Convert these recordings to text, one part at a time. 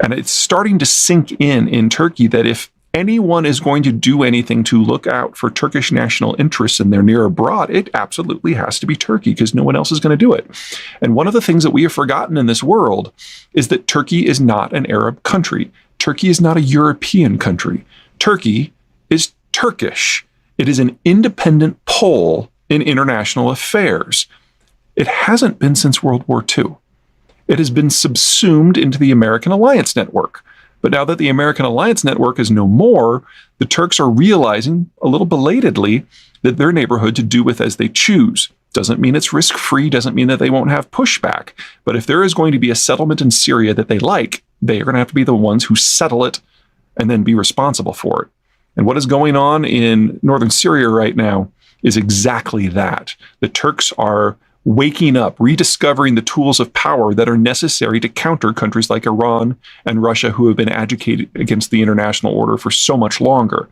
And it's starting to sink in Turkey that if anyone is going to do anything to look out for Turkish national interests in their near abroad, it absolutely has to be Turkey, because no one else is going to do it. And one of the things that we have forgotten in this world is that Turkey is not an Arab country. Turkey is not a European country. Turkey is Turkish. It is an independent pole in international affairs. It hasn't been since World War II. It has been subsumed into the American alliance network. But now that the American alliance network is no more, the Turks are realizing, a little belatedly, that their neighborhood to do with as they choose. Doesn't mean it's risk-free, doesn't mean that they won't have pushback. But if there is going to be a settlement in Syria that they like, they are going to have to be the ones who settle it and then be responsible for it. And what is going on in northern Syria right now is exactly that. The Turks are waking up, rediscovering the tools of power that are necessary to counter countries like Iran and Russia, who have been agitated against the international order for so much longer.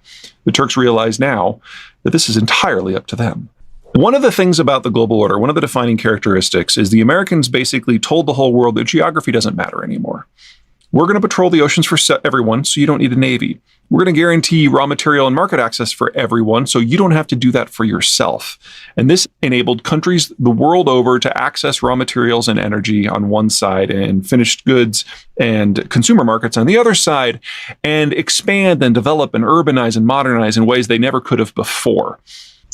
The Turks realize now that this is entirely up to them. One of the things about the global order, one of the defining characteristics, is the Americans basically told the whole world that geography doesn't matter anymore. We're going to patrol the oceans for everyone, so you don't need a navy. We're going to guarantee raw material and market access for everyone, so you don't have to do that for yourself. And this enabled countries the world over to access raw materials and energy on one side, and finished goods and consumer markets on the other side, and expand and develop and urbanize and modernize in ways they never could have before.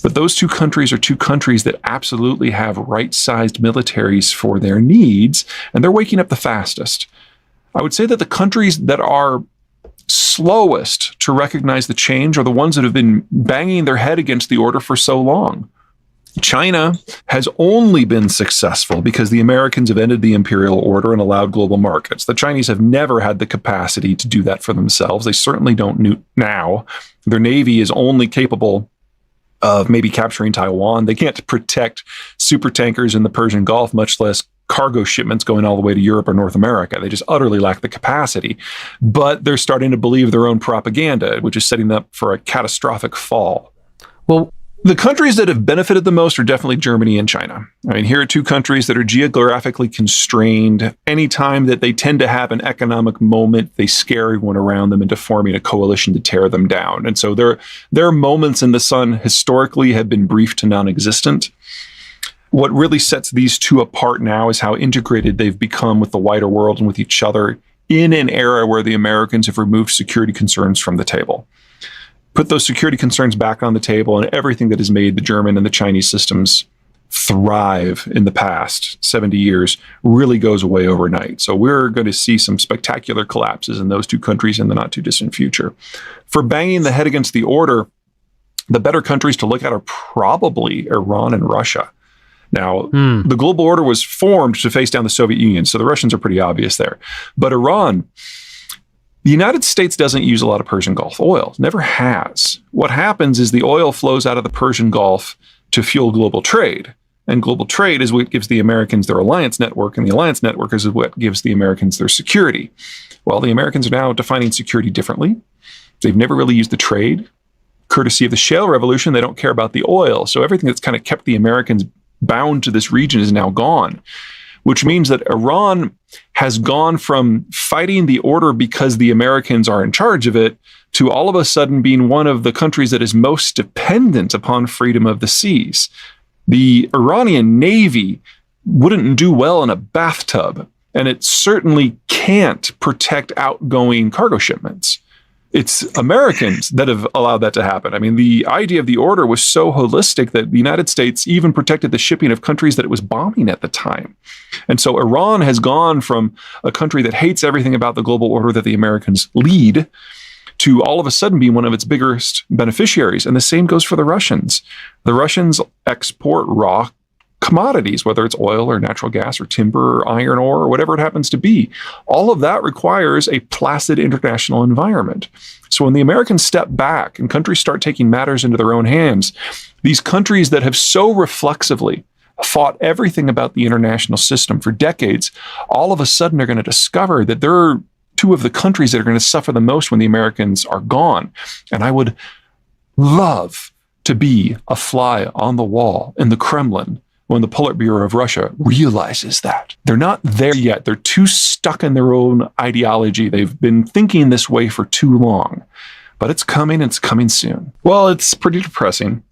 But those two countries are two countries that absolutely have right-sized militaries for their needs, and they're waking up the fastest. I would say that the countries that are slowest to recognize the change are the ones that have been banging their head against the order for so long. China has only been successful because the Americans have ended the imperial order and allowed global markets. The Chinese have never had the capacity to do that for themselves. They certainly don't now. Their navy is only capable of maybe capturing Taiwan. They can't protect super tankers in the Persian Gulf, much less cargo shipments going all the way to Europe or North America. They just utterly lack the capacity. But they're starting to believe their own propaganda, which is setting them up for a catastrophic fall. Well, the countries that have benefited the most are definitely Germany and China. I mean, here are two countries that are geographically constrained. Anytime that they tend to have an economic moment, they scare everyone around them into forming a coalition to tear them down. And so their moments in the sun historically have been brief to non-existent. What really sets these two apart now is how integrated they've become with the wider world and with each other in an era where the Americans have removed security concerns from the table. Put those security concerns back on the table, and everything that has made the German and the Chinese systems thrive in the past 70 years really goes away overnight. So we're going to see some spectacular collapses in those two countries in the not too distant future. For banging the head against the order, the better countries to look at are probably Iran and Russia. Now, the global order was formed to face down the Soviet Union, so the Russians are pretty obvious there. But Iran, the United States doesn't use a lot of Persian Gulf oil, never has. What happens is the oil flows out of the Persian Gulf to fuel global trade. And global trade is what gives the Americans their alliance network, and the alliance network is what gives the Americans their security. Well, the Americans are now defining security differently. They've never really used the trade. Courtesy of the shale revolution, they don't care about the oil. So everything that's kind of kept the Americans bound to this region is now gone, which means that Iran has gone from fighting the order because the Americans are in charge of it to all of a sudden being one of the countries that is most dependent upon freedom of the seas. The Iranian Navy wouldn't do well in a bathtub, and it certainly can't protect outgoing cargo shipments. It's Americans that have allowed that to happen. I mean, the idea of the order was so holistic that the United States even protected the shipping of countries that it was bombing at the time. And so Iran has gone from a country that hates everything about the global order that the Americans lead to all of a sudden being one of its biggest beneficiaries. And the same goes for the Russians. The Russians export raw commodities, whether it's oil or natural gas or timber or iron ore or whatever it happens to be. All of that requires a placid international environment. So when the Americans step back and countries start taking matters into their own hands, these countries that have so reflexively fought everything about the international system for decades, all of a sudden are going to discover that they're two of the countries that are going to suffer the most when the Americans are gone. And I would love to be a fly on the wall in the Kremlin when the Politburo of Russia realizes that. They're not there yet. They're too stuck in their own ideology. They've been thinking this way for too long. But it's coming soon. Well, it's pretty depressing.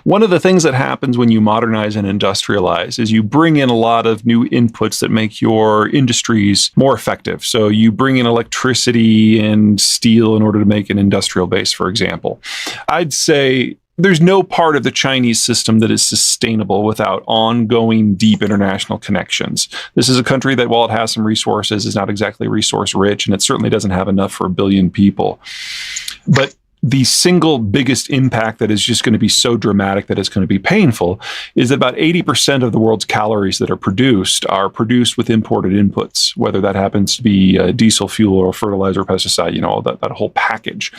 One of the things that happens when you modernize and industrialize is you bring in a lot of new inputs that make your industries more effective. So you bring in electricity and steel in order to make an industrial base, for example. I'd say there's no part of the Chinese system that is sustainable without ongoing deep international connections. This is a country that, while it has some resources, is not exactly resource rich, and it certainly doesn't have enough for 1 billion people. But the single biggest impact that is just going to be so dramatic that it's going to be painful is that about 80% of the world's calories that are produced with imported inputs, whether that happens to be diesel fuel or fertilizer or pesticide, that whole package.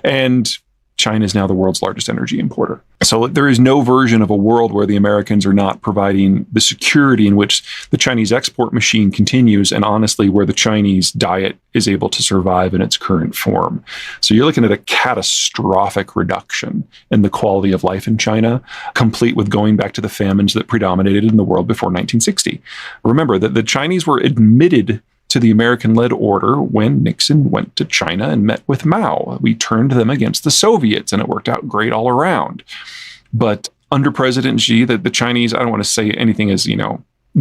And China is now the world's largest energy importer. So there is no version of a world where the Americans are not providing the security in which the Chinese export machine continues, and honestly, where the Chinese diet is able to survive in its current form. So you're looking at a catastrophic reduction in the quality of life in China, complete with going back to the famines that predominated in the world before 1960. Remember that the Chinese were admitted to the American-led order when Nixon went to China and met with Mao. We turned them against the Soviets, and it worked out great all around. But under President Xi, the Chinese, I don't want to say anything as,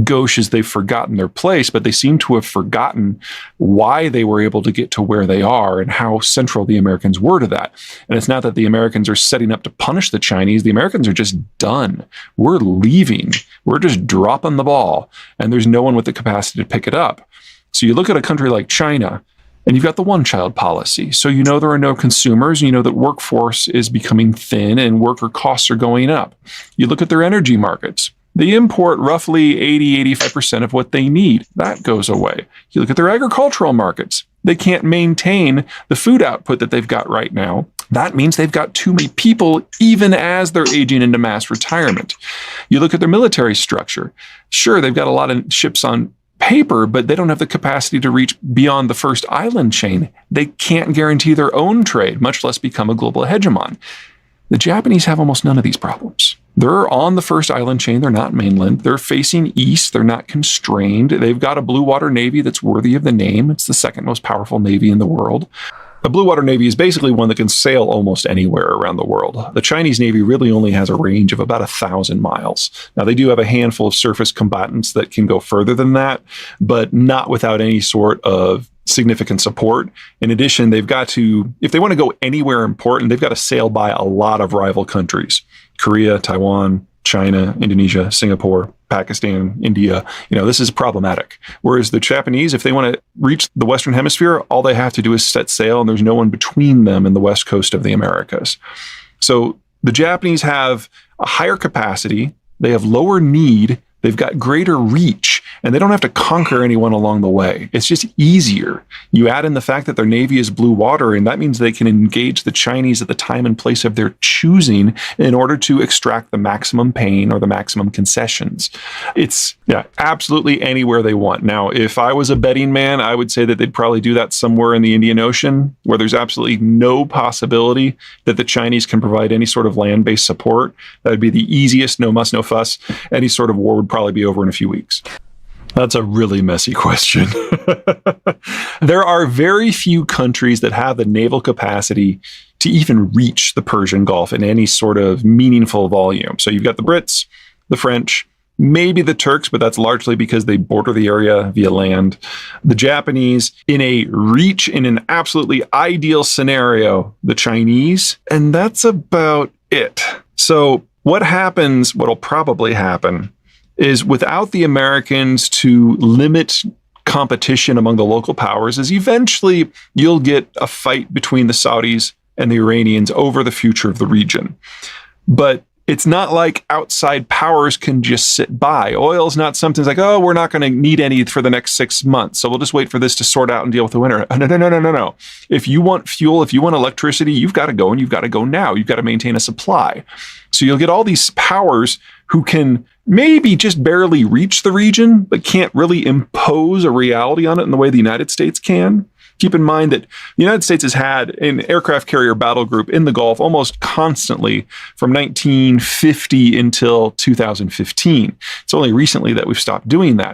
gauche as they've forgotten their place, but they seem to have forgotten why they were able to get to where they are and how central the Americans were to that. And it's not that the Americans are setting up to punish the Chinese. The Americans are just done. We're leaving. We're just dropping the ball, and there's no one with the capacity to pick it up. So you look at a country like China, and you've got the one-child policy. So there are no consumers. That workforce is becoming thin and worker costs are going up. You look at their energy markets. They import roughly 80-85% of what they need. That goes away. You look at their agricultural markets. They can't maintain the food output that they've got right now. That means they've got too many people, even as they're aging into mass retirement. You look at their military structure. Sure, they've got a lot of ships on paper, but they don't have the capacity to reach beyond the first island chain. They can't guarantee their own trade, much less become a global hegemon. The Japanese have almost none of these problems. They're on the first island chain. They're not mainland. They're facing east. They're not constrained. They've got a blue water navy that's worthy of the name. It's the second most powerful navy in the world. A blue water navy is basically one that can sail almost anywhere around the world. The Chinese Navy really only has a range of about 1,000 miles. Now, they do have a handful of surface combatants that can go further than that, but not without any sort of significant support. In addition, they've got to, if they want to go anywhere important, they've got to sail by a lot of rival countries. Korea, Taiwan, China, Indonesia, Singapore, Pakistan, India. This is problematic. Whereas the Japanese, if they want to reach the Western Hemisphere, all they have to do is set sail, and there's no one between them and the west coast of the Americas. So the Japanese have a higher capacity, they have lower need, they've got greater reach, and they don't have to conquer anyone along the way. It's just easier. You add in the fact that their navy is blue water, and that means they can engage the Chinese at the time and place of their choosing in order to extract the maximum pain or the maximum concessions. It's absolutely anywhere they want. Now, if I was a betting man, I would say that they'd probably do that somewhere in the Indian Ocean, where there's absolutely no possibility that the Chinese can provide any sort of land-based support. That would be the easiest, no muss, no fuss. Any sort of war would probably be over in a few weeks. That's a really messy question. There are very few countries that have the naval capacity to even reach the Persian Gulf in any sort of meaningful volume. So you've got the Brits, the French, maybe the Turks, but that's largely because they border the area via land. The Japanese, in an absolutely ideal scenario, the Chinese, and that's about it. So what'll probably happen is, without the Americans to limit competition among the local powers, is eventually you'll get a fight between the Saudis and the Iranians over the future of the region. But it's not like outside powers can just sit by. Oil is not something like, we're not going to need any for the next 6 months, so we'll just wait for this to sort out and deal with the winter. No. If you want fuel, if you want electricity, you've got to go, and you've got to go now. You've got to maintain a supply. So you'll get all these powers who can maybe just barely reach the region, but can't really impose a reality on it in the way the United States can. Keep in mind that the United States has had an aircraft carrier battle group in the Gulf almost constantly from 1950 until 2015. It's only recently that we've stopped doing that.